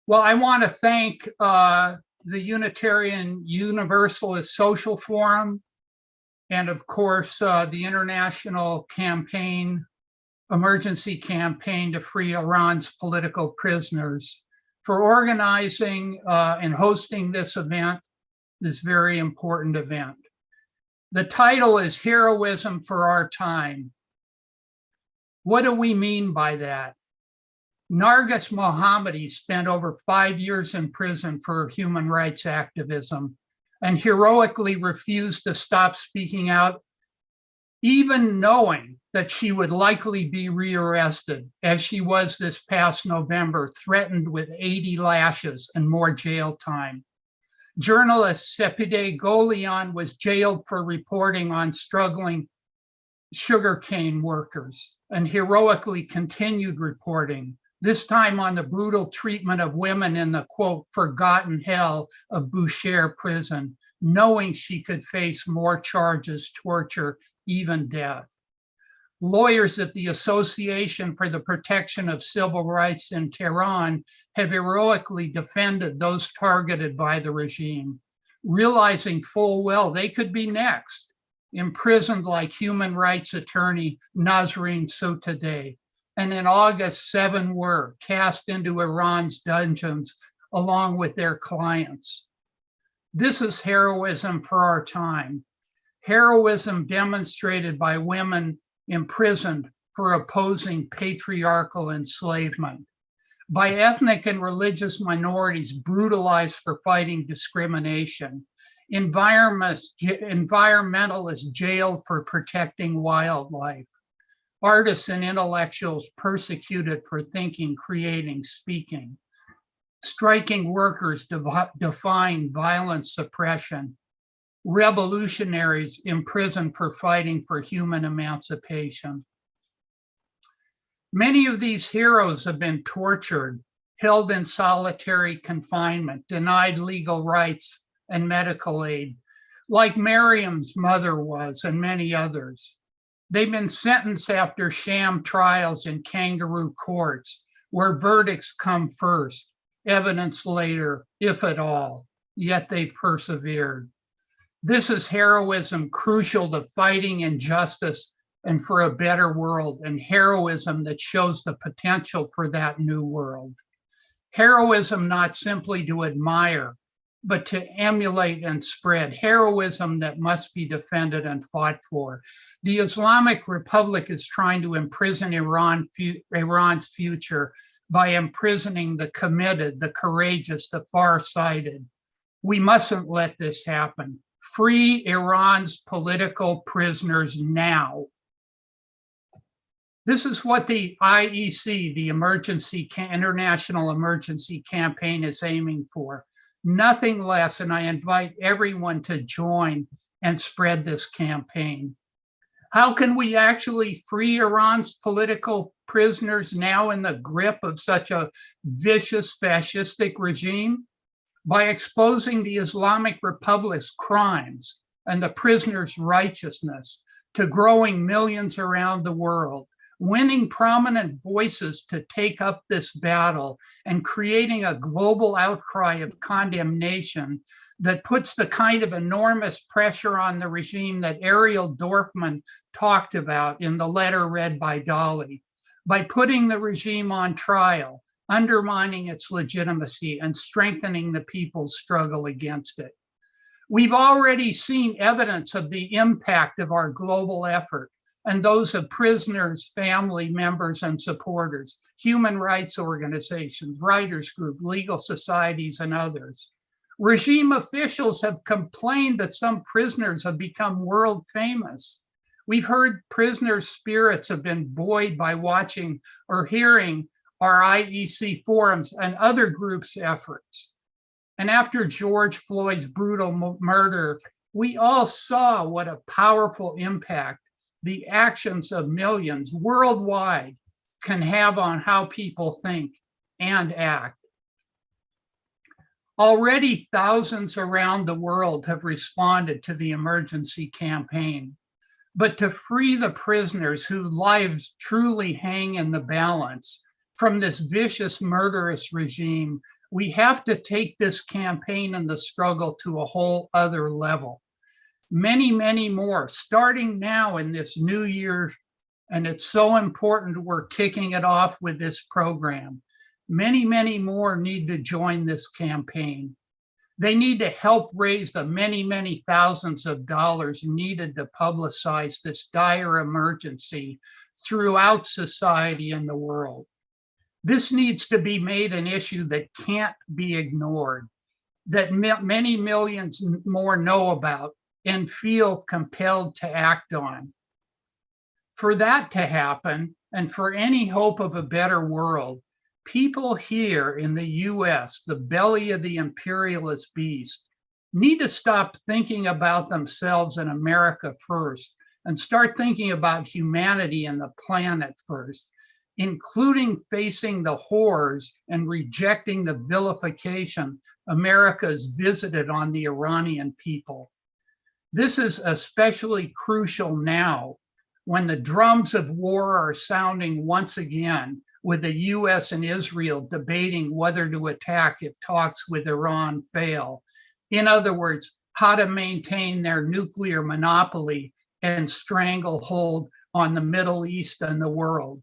Well, I want to thank the Unitarian Universalist Social Forum and, of course, the international campaign, emergency campaign to free Iran's political prisoners for organizing and hosting this event, this very important event. The title is Heroism for Our Time. What do we mean by that? Narges Mohammadi spent over 5 years in prison for human rights activism and heroically refused to stop speaking out, even knowing that she would likely be rearrested, as she was this past November, threatened with 80 lashes and more jail time. Journalist Sepideh Golian was jailed for reporting on struggling sugarcane workers and heroically continued reporting, this time on the brutal treatment of women in the, quote, forgotten hell of Bushehr prison, knowing she could face more charges, torture, even death. Lawyers at the Association for the Protection of Civil Rights in Tehran have heroically defended those targeted by the regime, realizing full well they could be next, imprisoned like human rights attorney Nasrin Sotoudeh. And in August, 7 were cast into Iran's dungeons along with their clients. This is heroism for our time. Heroism demonstrated by women imprisoned for opposing patriarchal enslavement, by ethnic and religious minorities brutalized for fighting discrimination, environmentalists jailed for protecting wildlife, artists and intellectuals persecuted for thinking, creating, speaking, striking workers defying violent suppression, revolutionaries imprisoned for fighting for human emancipation. Many of these heroes have been tortured, held in solitary confinement, denied legal rights and medical aid, like Miriam's mother was and many others. They've been sentenced after sham trials in kangaroo courts, where verdicts come first, evidence later, if at all, yet they've persevered. This is heroism crucial to fighting injustice and for a better world, and heroism that shows the potential for that new world. Heroism not simply to admire, but to emulate and spread. Heroism that must be defended and fought for. The Islamic Republic is trying to imprison Iran's future by imprisoning the committed, the courageous, the far-sighted. We mustn't let this happen. Free Iran's political prisoners now. This is what the IEC, the International Emergency Campaign, is aiming for. Nothing less, and I invite everyone to join and spread this campaign. How can we actually free Iran's political prisoners now in the grip of such a vicious fascistic regime? By exposing the Islamic Republic's crimes and the prisoners' righteousness to growing millions around the world, winning prominent voices to take up this battle and creating a global outcry of condemnation that puts the kind of enormous pressure on the regime that Ariel Dorfman talked about in the letter read by Dolly, by putting the regime on trial, undermining its legitimacy and strengthening the people's struggle against it. We've already seen evidence of the impact of our global effort and those of prisoners, family members, and supporters, human rights organizations, writers groups, legal societies, and others. Regime officials have complained that some prisoners have become world famous. We've heard prisoners' spirits have been buoyed by watching or hearing our IEC forums and other groups' efforts. And after George Floyd's brutal murder, we all saw what a powerful impact the actions of millions worldwide can have on how people think and act. Already thousands around the world have responded to the emergency campaign, but to free the prisoners whose lives truly hang in the balance from this vicious, murderous regime, We have to take this campaign and the struggle to a whole other level. Many, many more, starting now in this new year, and it's so important we're kicking it off with this program. Many, many more need to join this campaign. They need to help raise the many, many thousands of dollars needed to publicize this dire emergency throughout society and the world. This needs to be made an issue that can't be ignored, that many millions more know about and feel compelled to act on. For that to happen, and for any hope of a better world, people here in the US, the belly of the imperialist beast, need to stop thinking about themselves and America first and start thinking about humanity and the planet first, including facing the horrors and rejecting the vilification America's visited on the Iranian people. This is especially crucial now when the drums of war are sounding once again, with the US and Israel debating whether to attack if talks with Iran fail. In other words, how to maintain their nuclear monopoly and stranglehold on the Middle East and the world.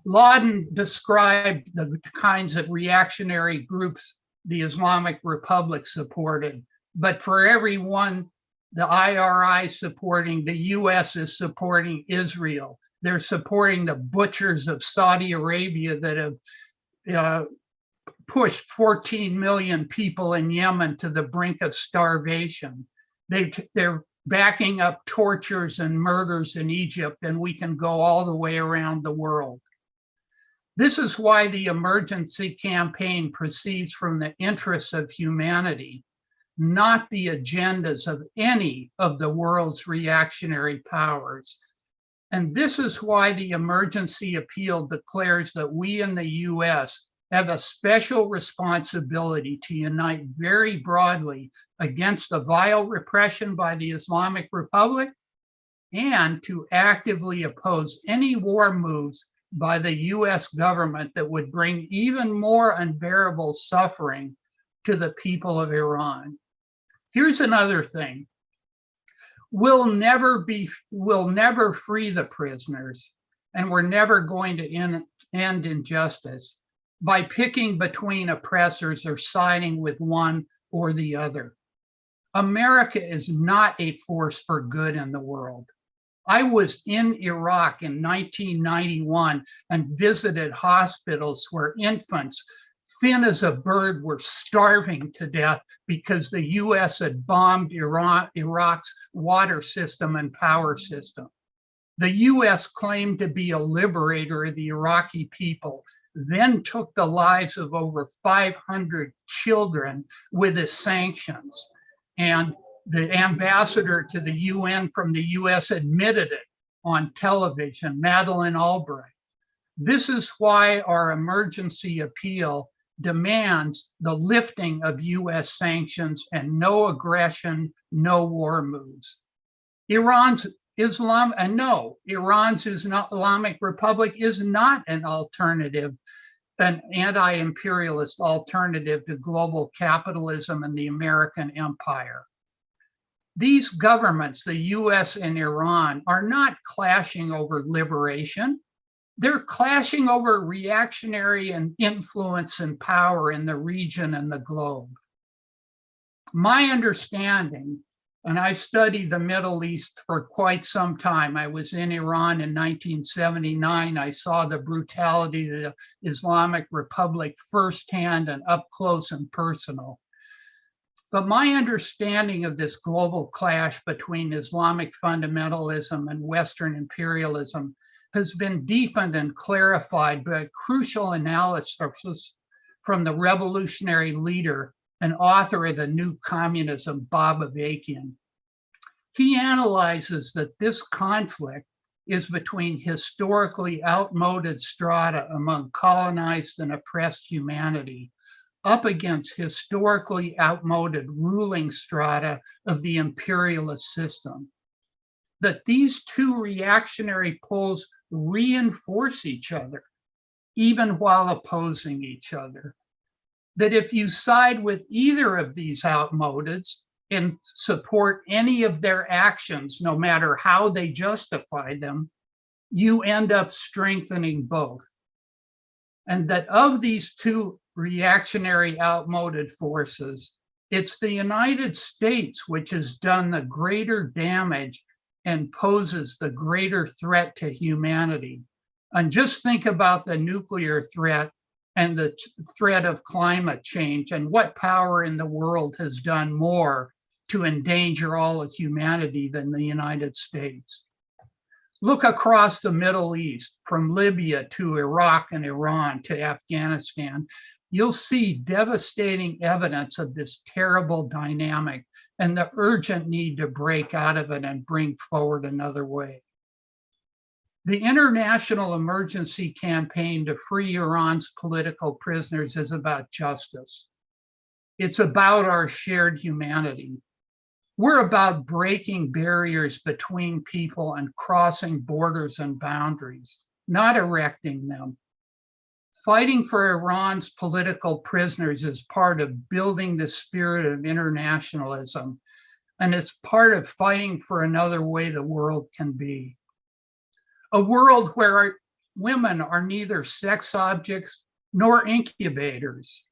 Laden described the kinds of reactionary groups the Islamic Republic supported, but for everyone the IRI supporting, the US is supporting Israel. They're supporting the butchers of Saudi Arabia that have pushed 14 million people in Yemen to the brink of starvation. They're backing up tortures and murders in Egypt, and we can go all the way around the world. This is why the emergency campaign proceeds from the interests of humanity, not the agendas of any of the world's reactionary powers. And this is why the emergency appeal declares that we in the US have a special responsibility to unite very broadly against the vile repression by the Islamic Republic and to actively oppose any war moves by the US government that would bring even more unbearable suffering to the people of Iran. Here's another thing. We'll never free the prisoners, and we're never going to end injustice by picking between oppressors or siding with one or the other. America is not a force for good in the world. I was in Iraq in 1991 and visited hospitals where infants, thin as a bird, were starving to death because the US had bombed Iraq's water system and power system. The US claimed to be a liberator of the Iraqi people, then took the lives of over 500 children with its sanctions. And the ambassador to the UN from the US admitted it on television, Madeleine Albright. This is why our emergency appeal demands the lifting of US sanctions and no aggression, no war moves. Iran's Islamic Republic is not an alternative, an anti-imperialist alternative to global capitalism and the American empire. These governments, the US and Iran, are not clashing over liberation. They're clashing over reactionary and influence and power in the region and the globe. My understanding, and I studied the Middle East for quite some time. I was in Iran in 1979. I saw the brutality of the Islamic Republic firsthand and up close and personal. But my understanding of this global clash between Islamic fundamentalism and Western imperialism has been deepened and clarified by crucial analysis from the revolutionary leader and author of The New Communism, Bob Avakian. He analyzes that this conflict is between historically outmoded strata among colonized and oppressed humanity up against historically outmoded ruling strata of the imperialist system. That these two reactionary poles reinforce each other, even while opposing each other. that if you side with either of these outmodeds and support any of their actions, no matter how they justify them, you end up strengthening both. And that of these two reactionary outmoded forces, it's the United States which has done the greater damage and poses the greater threat to humanity. And just think about the nuclear threat and the threat of climate change, and what power in the world has done more to endanger all of humanity than the United States. Look across the Middle East, from Libya to Iraq and Iran to Afghanistan. You'll see devastating evidence of this terrible dynamic and the urgent need to break out of it and bring forward another way. The international emergency campaign to free Iran's political prisoners is about justice. It's about our shared humanity. We're about breaking barriers between people and crossing borders and boundaries, not erecting them. Fighting for Iran's political prisoners is part of building the spirit of internationalism, and it's part of fighting for another way the world can be. A world where women are neither sex objects nor incubators,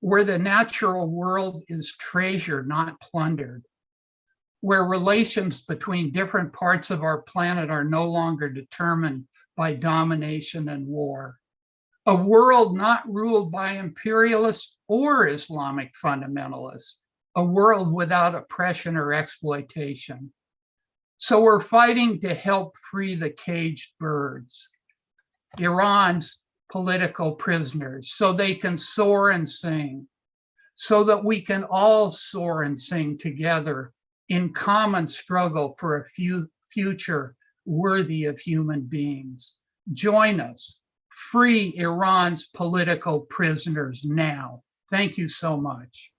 where the natural world is treasured, not plundered, where relations between different parts of our planet are no longer determined by domination and war. A world not ruled by imperialists or Islamic fundamentalists, a world without oppression or exploitation. So we're fighting to help free the caged birds, Iran's political prisoners, so they can soar and sing, so that we can all soar and sing together in common struggle for a future worthy of human beings. Join us. Free Iran's political prisoners now. Thank you so much.